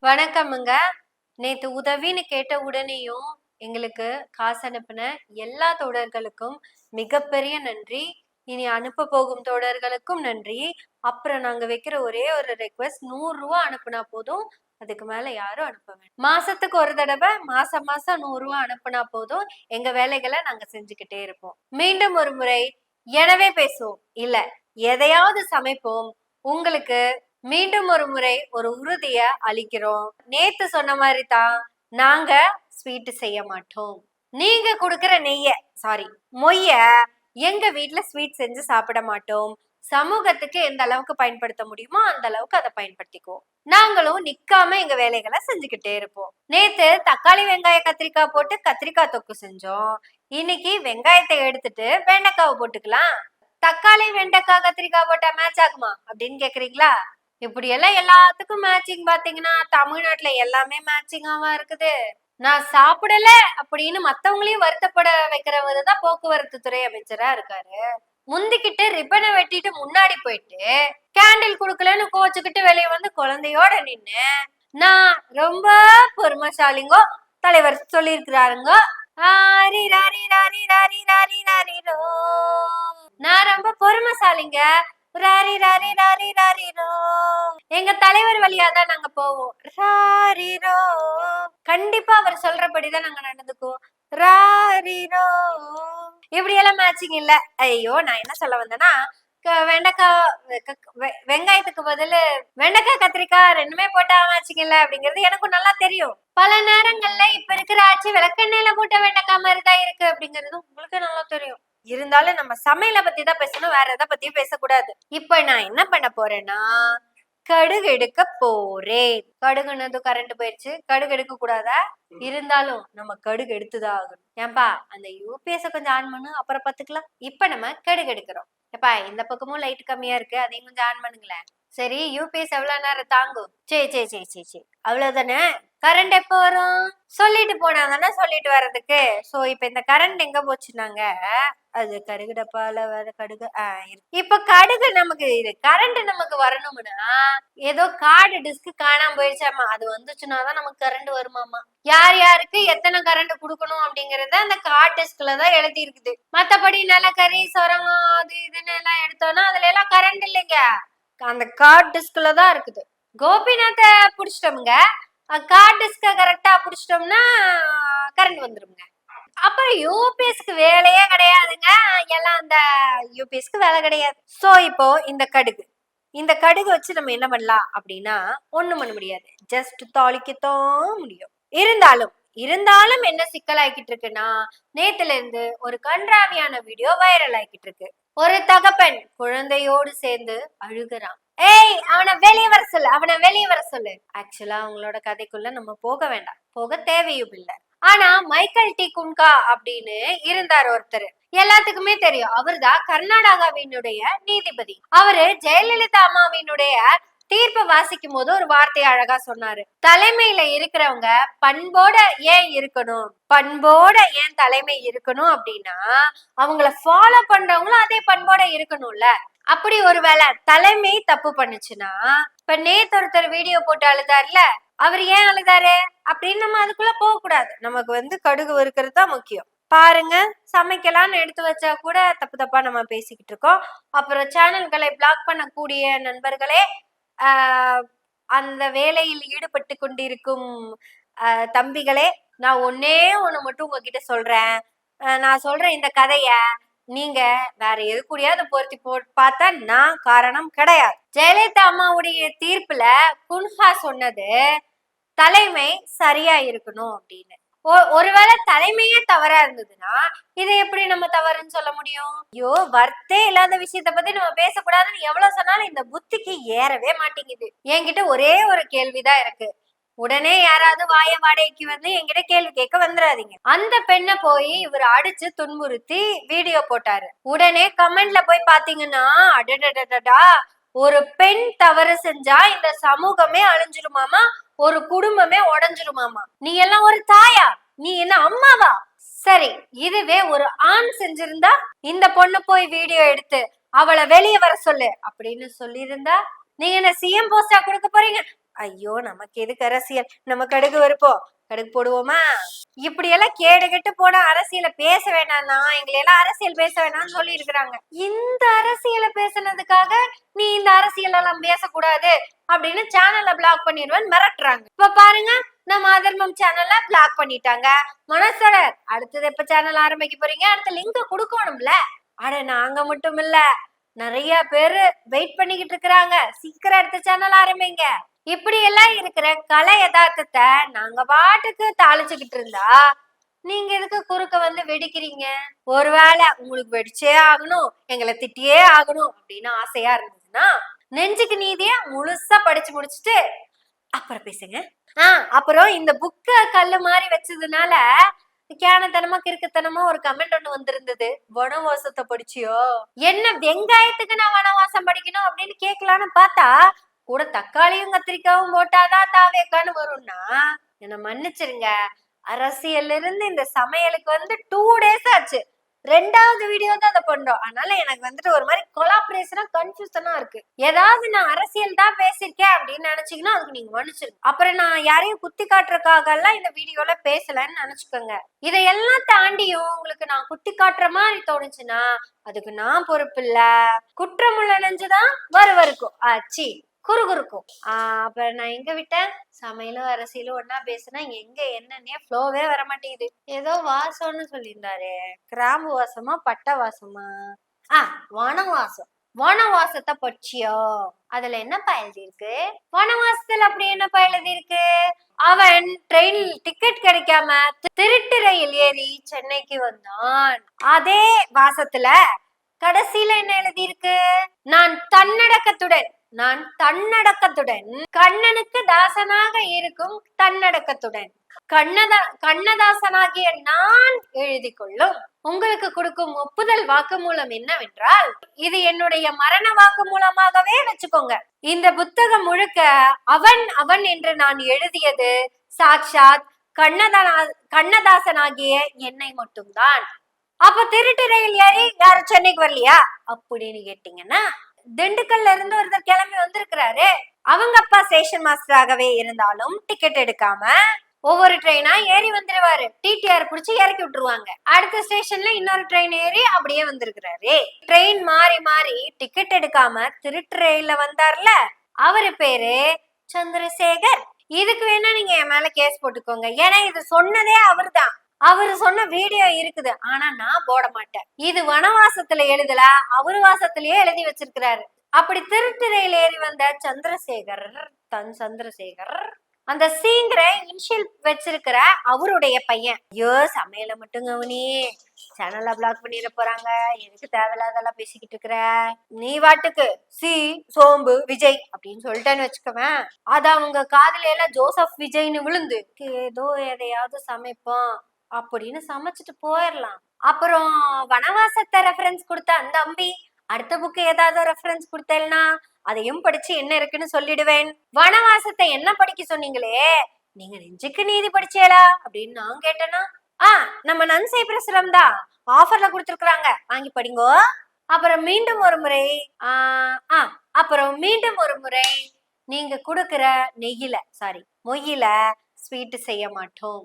வணக்கமுங்க. நேத்து உதவின்னு கேட்ட உடனேயும் எங்களுக்கு காசு அனுப்பின எல்லா தோழர்களுக்கும் மிகப்பெரிய நன்றி. இனி அனுப்ப போகும் தோழர்களுக்கும் நன்றி. அப்புறம் நாங்க வைக்கிற ஒரே ஒரு ரெக்வெஸ்ட், 100 ரூபா அனுப்புனா போதும். அதுக்கு மேல யாரும் அனுப்ப வேண்டாம். மாசத்துக்கு ஒரு தடவை மாசம் 100 ரூபா அனுப்புனா போதும். எங்க வேலைகளை நாங்க செஞ்சுக்கிட்டே இருப்போம். மீண்டும் ஒரு முறை எனவே பேசுவோம் இல்ல எதையாவது சமைப்போம். உங்களுக்கு மீண்டும் ஒரு முறை ஒரு உறுதிய அளிக்கிறோம். நேத்து சொன்ன மாதிரி தான், நாங்க ஸ்வீட் செய்ய மாட்டோம். நீங்க கொடுக்கிற மொய்ய எங்க வீட்டுல ஸ்வீட் செஞ்சு சாப்பிட மாட்டோம். சமூகத்துக்கு எந்த அளவுக்கு பயன்படுத்த முடியுமோ அந்த அளவுக்கு அதை பயன்படுத்திக்குவோம். நாங்களும் நிக்காம எங்க வேலைகளை செஞ்சுக்கிட்டே இருப்போம். நேத்து தக்காளி வெங்காய கத்திரிக்காய் போட்டு கத்திரிக்காய் தொக்கு செஞ்சோம். இன்னைக்கு வெங்காயத்தை எடுத்துட்டு வெண்டைக்காவை போட்டுக்கலாம். தக்காளி வெண்டைக்காய் கத்திரிக்காய் போட்டா மேட்ச் ஆகுமா அப்படின்னு கேக்குறீங்களா? இப்படி எல்லாம் எல்லாத்துக்கும் மேட்சிங் பாத்தீங்கன்னா தமிழ்நாட்டுல எல்லாமே மேட்சிங்காவா இருக்குது. நான் சாப்பிடல அப்படின்னு மத்தவங்களையும் வருத்தப்பட வைக்கிறவருதான் போக்குவரத்து துறை அமைச்சரா இருக்காரு. முந்திக்கிட்டு ரிப்பனை வெட்டிட்டு முன்னாடி போயிட்டு கேண்டில் குடுக்கலன்னு கோச்சுக்கிட்டு வெளியே வந்து குழந்தையோட நின்னு நான் ரொம்ப பொறுமைசாலிங்கோ தலைவர் சொல்லியிருக்கிறாருங்க. நான் ரொம்ப பொறுமைசாலிங்க. எங்க தலைவர் வழியா தான் நாங்க போவோம். கண்டிப்பா அவர் சொல்றபடிதான் நாங்க நடந்துக்குவோம். இப்படி எல்லாம் மேட்சிங் இல்ல. ஐயோ, நான் என்ன சொல்ல வந்தேன்னா, வெங்காயத்துக்கு பதில் வெண்டைக்காய் கத்திரிக்காய் ரெண்டுமே போட்டா மேட்சிங் இல்ல அப்படிங்கிறது எனக்கும் நல்லா தெரியும். பல நேரங்கள்ல இப்ப இருக்கிற ஆட்சி விளக்கெண்ணெயில போட்ட வெண்டைக்காய் மாதிரிதான் இருக்கு அப்படிங்கிறது உங்களுக்கு நல்லா தெரியும். இருந்தாலும் நம்ம சமையலை பத்தி தான் பேசணும், வேற எதை பத்தியும் பேசக்கூடாது. இப்ப நான் என்ன பண்ண போறேன்னா, கடுகு எடுக்க போறேன். கடுகுனது கரண்ட் போயிடுச்சு, கடுகு எடுக்க கூடாதா? இருந்தாலும் நம்ம கடுகு எடுத்துதான் ஆகணும். ஏன்பா அந்த யூபிஎஸ் கொஞ்சம் ஆன் பண்ணு, அப்புறம் பாத்துக்கலாம். இப்ப நம்ம கடுகு எடுக்கிறோம். எப்பா இந்த பக்கமும் லைட் கம்மியா இருக்கு, அதையும் கொஞ்சம் ஆன் பண்ணுங்களேன். சரி, யூபிஎஸ் எவ்வளவு நேரம் தாங்கும்? சரி அவ்வளவுதானே. கரண்ட் எப்ப வரும்? சொல்லிட்டு போனாதானே சொல்லிட்டு வர்றதுக்கு. சோ இப்ப இந்த கரண்ட் எங்க போச்சுனாங்க, அது கடுகு டப்பால வர கடுகு இப்ப கடுகு நமக்கு கரண்ட் நமக்கு வரணும்னா ஏதோ கார்டு டிஸ்க் காணாம போயிடுச்சாமா, அது வந்துச்சுன்னாதான் நமக்கு கரண்ட் வருமாமா. யார் யாருக்கு எத்தனை கரண்ட் கொடுக்கணும் அப்படிங்கறத அந்த கார்டு டிஸ்க்ல தான் எழுதி இருக்குது. மத்தபடி நிலக்கரி சொரங்கம் அது இதுன்னு எல்லாம் எடுத்தோம்னா அதுல எல்லாம் கரண்ட் இல்லைங்க, அந்த கார்டு டிஸ்க்ல தான் இருக்குது. கோபிநாத்தை புடிச்சிட்டோமுங்க, கார்டு டிஸ்க கரெக்டா புடிச்சிட்டோம்னா கரண்ட் வந்துருங்க. அப்புறம் யூபிஎஸ்க்கு வேலையே கிடையாதுங்க, எல்லாம் அந்த யூபிஎஸ்க்கு வேலை கிடையாது. சோ இப்போ இந்த கடுகு வச்சு நம்ம என்ன பண்ணலாம் அப்படின்னா ஒண்ணும் பண்ண முடியாது, ஜஸ்ட் தாளிக்கத்தான் முடியும். இருந்தாலும் என்ன சிக்கல் ஆகிட்டு இருக்குன்னா, நேத்துல இருந்து ஒரு கன்றாவியான வீடியோ வைரல் ஆகிட்டு இருக்கு. ஒரு தகப்பன் குழந்தையோடு சேர்ந்து அழுகுறான். ஏய், அவனை வெளியே வர சொல்லு. ஆக்சுவலா அவங்களோட கதைக்குள்ள நம்ம போக வேண்டாம், போக தேவையும் இல்லை. ஆனா மைக்கேல் டி குன்கா அப்படின்னு இருந்தார் ஒருத்தர், எல்லாத்துக்குமே தெரியும். அவர்தான் கர்நாடகாவினுடைய நீதிபதி. அவரு ஜெயலலிதா அம்மாவினுடைய தீர்ப்பை வாசிக்கும் போது ஒரு வார்த்தையை அழகா சொன்னாரு. தலைமையில இருக்கிறவங்க பண்போட ஏன் இருக்கணும், பண்போட ஏன் தலைமை இருக்கணும் அப்படின்னா அவங்கள ஃபாலோ பண்றவங்களும் அதே பண்போட இருக்கணும்ல. அப்படி ஒருவேளை தலைமை தப்பு பண்ணுச்சுன்னா, இப்ப நேத்து ஒருத்தர் வீடியோ போட்டு அழுதாருல, அவர் ஏன் அழுதாரு அப்படின்னு நம்ம அதுக்குள்ள போக கூடாது. நமக்கு கடுகு வறுக்கிறது தான் முக்கியம். பாருங்க, சமைக்கலாம்னு எடுத்து வச்சா கூட தப்பா நம்ம பேசிக்கிட்டு இருக்கோம். அப்புறம் சேனல்களை பிளாக் பண்ணக்கூடிய நண்பர்களே, அந்த வேலையில் ஈடுபட்டு கொண்டிருக்கும் தம்பிகளே, நான் ஒன்னே ஒண்ணு மட்டும் உங்ககிட்ட சொல்றேன். நான் சொல்றேன் இந்த கதைய நீங்க வேற எது கூடயாவது பொருத்தி பார்த்தா நான் காரணம் கிடையாது. ஜெயலலிதா அம்மாவுடைய தீர்ப்புல குன்ஹா சொன்னது தலைமை சரியா இருக்கணும் அப்படின்னு. ஒருவேளை தலைமையே தவறா இருந்ததுன்னா இதை எப்படி நம்ம தவறுன்னு சொல்ல முடியும்? ஐயோ, வர்த்தே இல்லாத விஷயத்த பத்தி நம்ம பேசக்கூடாதுன்னு எவ்வளவு சொன்னாலும் இந்த புத்திக்கு ஏறவே மாட்டேங்குது. என்கிட்ட ஒரே ஒரு கேள்விதான் இருக்கு. உடனே யாராவது வாய வாடகைக்கு வந்து என்கிட்ட கேள்வி கேட்க வந்துடாதீங்க. அந்த பெண்ணை போய் இவர் அடிச்சு துன்புறுத்தி வீடியோ போட்டாரு. உடனே கமெண்ட்ல போய் பாத்தீங்கன்னா, அடடடடா, ஒரு பெண் தவறு செஞ்சா இந்த சமூகமே அழிஞ்சிருமாமா, ஒரு குடும்பமே உடஞ்சிருமாமா. நீ எல்லாம் ஒரு தாயா? நீ என்ன அம்மாவா? சரி, இதுவே ஒரு ஆண் செஞ்சிருந்தா, இந்த பொண்ணு போய் வீடியோ எடுத்து அவளை வெளியே வர சொல்லு அப்படின்னு சொல்லியிருந்தா நீங்க என்ன சிஎம் போஸ்டா கொடுக்க போறீங்க? ஐயோ நமக்கு எதுக்கு அரசியல், நம்ம கடுகு வருப்போம், கடுகு போடுவோமா? இப்படி எல்லாம் கேடு கெட்டு போன அரசியல பேச வேணாம்னா எங்களை எல்லாம் அரசியல் பேச வேணாம்னு சொல்லி இருக்கிறாங்க. இந்த அரசியலை பேசுனதுக்காக நீ இந்த அரசியல் எல்லாம் பேசக்கூடாது அப்படின்னு சேனல்ல பிளாக் பண்ணிடுவேன்னு மிரட்டுறாங்க. இப்ப பாருங்க, நம்ம அதர்மம் சேனல்ல பிளாக் பண்ணிட்டாங்க. மனசோட அடுத்தது எப்ப சேனல் ஆரம்பிக்க போறீங்க? அடுத்த லிங்க் கொடுக்கணும்ல. அட நாங்க மட்டும் இல்ல, நிறைய பேரு வெயிட் பண்ணிக்கிட்டு இருக்கிறாங்க, சீக்கிரம் அடுத்த சேனல் ஆரம்பிங்க. இப்படி எல்லாம் இருக்கிற கலை யதார்த்தத்தை நாங்க பாட்டுக்கு தாளிச்சுக்கிட்டு இருந்தா நீங்க எதுக்கு குறுக்க வந்து வெடிக்கிறீங்க? ஒருவேளை உங்களுக்கு வெடிச்சே ஆகணும், எங்களை திட்டியே ஆகணும் அப்படின்னு ஆசையா இருந்ததுன்னா நெஞ்சுக்கு நீதிய முழுசா படிச்சு முடிச்சுட்டு அப்புறம் பேசுங்க. அப்புறம் இந்த புக்க கல்லு மாதிரி வச்சதுனால கேனத்தனமா கிறுக்குத்தனமா ஒரு கமெண்ட் ஒண்ணு வந்திருந்தது. வனவாசத்தை படிச்சியோ? என்ன வெங்காயத்துக்கு நான் வனவாசம் படிக்கணும் அப்படின்னு கேட்கலான்னு பார்த்தா கூட தக்காளியும் கத்திரிக்காவும் போட்டாதான் தாவேக்கான்னு வரும்னா என்ன மன்னிச்சிருங்க. அரசியல்ல இருந்து இந்த சமையலுக்கு வந்து 2 days ஆச்சு. 2வது வீடியோ தான் அதை பண்றோம். அதனால எனக்கு வந்துட்டு ஒரு மாதிரி கொலாபரேஷனா கன்ஃபியூஷனா இருக்கு. ஏதாவது நான் அரசியல் தான் பேசிருக்கேன் அப்படின்னு நினைச்சீங்கன்னா அதுக்கு நீங்க மன்னிச்சிருங்க. அப்புறம் நான் யாரையும் குத்தி காட்டுறதுக்காக எல்லாம் இந்த வீடியோல பேசலன்னு நினைச்சுக்கோங்க. இதையெல்லாம் தாண்டியும் உங்களுக்கு நான் குத்தி காட்டுற மாதிரி தோணுச்சுன்னா அதுக்கு நான் பொறுப்பு இல்ல. குற்றமுள்ள நெஞ்சுதான் வருவருக்கும் ஆச்சி குறுகுறுக்கும். அப்புறம் நான் எங்க விட்டேன்? சமையலும் அரசியலும் ஒன்னா பேசுனா எங்க என்னன்னே ஃப்ளோவே வர மாட்டேங்குது. ஏதோ வாசம்னு சொல்லியிருந்தாரு, கிராம்பு வாசமா பட்டை வாசமா? வனவாசம். வனவாசத்தை பற்றியோ? அதுல என்னப்பா எழுதி இருக்கு? வனவாசத்துல அப்படி என்னப்பா எழுதி இருக்கு? அவன் ட்ரெயின் டிக்கெட் கிடைக்காம திருட்டு ரயில் ஏறி சென்னைக்கு வந்தான். அதே வாசத்துல கடைசியில என்ன எழுதி இருக்கு? நான் தன்னடக்கத்துடன் கண்ணனுக்கு தாசனாக இருக்கும் தன்னடக்கத்துடன் கண்ணதாசனாகிய நான் எழுதி கொள்ளும் உங்களுக்கு கொடுக்கும் ஒப்புதல் வாக்குமூலம் என்னவென்றால் இது என்னுடைய மரண வாக்குமூலமாகவே வச்சுக்கோங்க. இந்த புத்தகம் முழுக்க அவன் என்று நான் எழுதியது சாட்சாத் கண்ணதாசனாகிய என்னை மட்டும்தான். அப்ப திருட்டு ரயில் ஏறி யாரும் சென்னைக்கு வரலையா அப்படின்னு கேட்டீங்கன்னா திண்டுக்கல்ல இருந்து ஒருத்தர் கிளம்பி வந்திருக்கிறாரு. அவங்க அப்பா ஸ்டேஷன் மாஸ்டராகவே இருந்தாலும் டிக்கெட் எடுக்காம ஒவ்வொரு ட்ரெயினா ஏறி வந்துருவாரு. டிடிஆர் புடிச்சு இறக்கி விட்டுருவாங்க. அடுத்த ஸ்டேஷன்ல இன்னொரு ட்ரெயின் ஏறி அப்படியே வந்திருக்கிறாரு. ட்ரெயின் மாறி மாறி டிக்கெட் எடுக்காம திருட்டு ரயில்ல வந்தார்ல, அவரு பேரு சந்திரசேகர். இதுக்கு வேணா நீங்க என் மேல கேஸ் போட்டுக்கோங்க. ஏன்னா இது சொன்னதே அவர்தான். அவரு சொன்ன வீடியோ இருக்குது, ஆனா நான் போட மாட்டேன். இது வனவாசத்துல எழுதல, அவரு வாசத்திலேயே எழுதி வச்சிருக்கிறாரு. அப்படி திருட்டு ரயில் ஏறி வந்த சந்திரசேகர் அந்த சீங்கிற இனிஷியல் வச்சிருக்கிற அவருடைய பையன். ஐயோ சமையல மட்டும் கவனி, சேனல்ல பிளாக் பண்ணிட போறாங்க, எனக்கு தேவையில்லாதெல்லாம் பேசிக்கிட்டு இருக்கிற. நீ வாட்டுக்கு சோம்பு விஜய் அப்படின்னு சொல்லிட்டேன்னு வச்சுக்கவேன், அது அவங்க காதுல எல்லாம் ஜோசப் விஜய்னு விழுந்து ஏதோ எதையாவது சமைப்போம் அப்படின்னு சமைச்சிட்டு போயிடலாம். அப்புறம் வனவாசத்தை ரெஃபரன்ஸ் கொடுத்த அந்த அம்பி அடுத்த புக்கு ஏதாவது ரெஃபரன்ஸ் கொடுத்தேன்னா அதையும் படிச்சு என்ன இருக்குன்னு சொல்லிடுவேன். வனவாசத்தை என்ன படிக்க சொன்னீங்களே, நீங்க நெஞ்சுக்கு நீதி படிச்சேலா அப்படின்னு நான் கேட்டேன்னா நம்ம நன்சை பிரசுரம் தான் ஆஃபர்ல கொடுத்துருக்காங்க, வாங்கி படிங்கோ. அப்புறம் மீண்டும் ஒரு முறை நீங்க கொடுக்கிற மொய்யில ஸ்வீட் செய்ய மாட்டோம்.